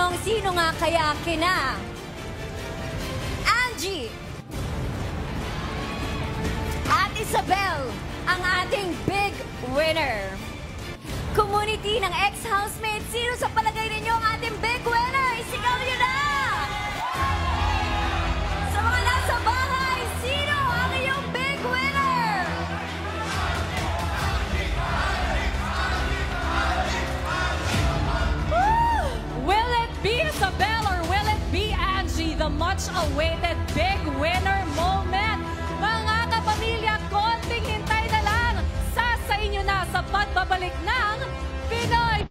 tanong, sino nga kaya kina Angie at Isabel ang ating big winner? Community ng ex-housemate, sino sa palagay ninyo ang ating big winner? Isigaw nyo na! Sa mga nasa bahay, sino ang iyong big winner? Woo! Will it be Isabel or will it be Angie? The much-awaited big winner moment. Mga kapamilya, konting hintay na lang. Sa inyo na sa pagbabalik ng Pinoy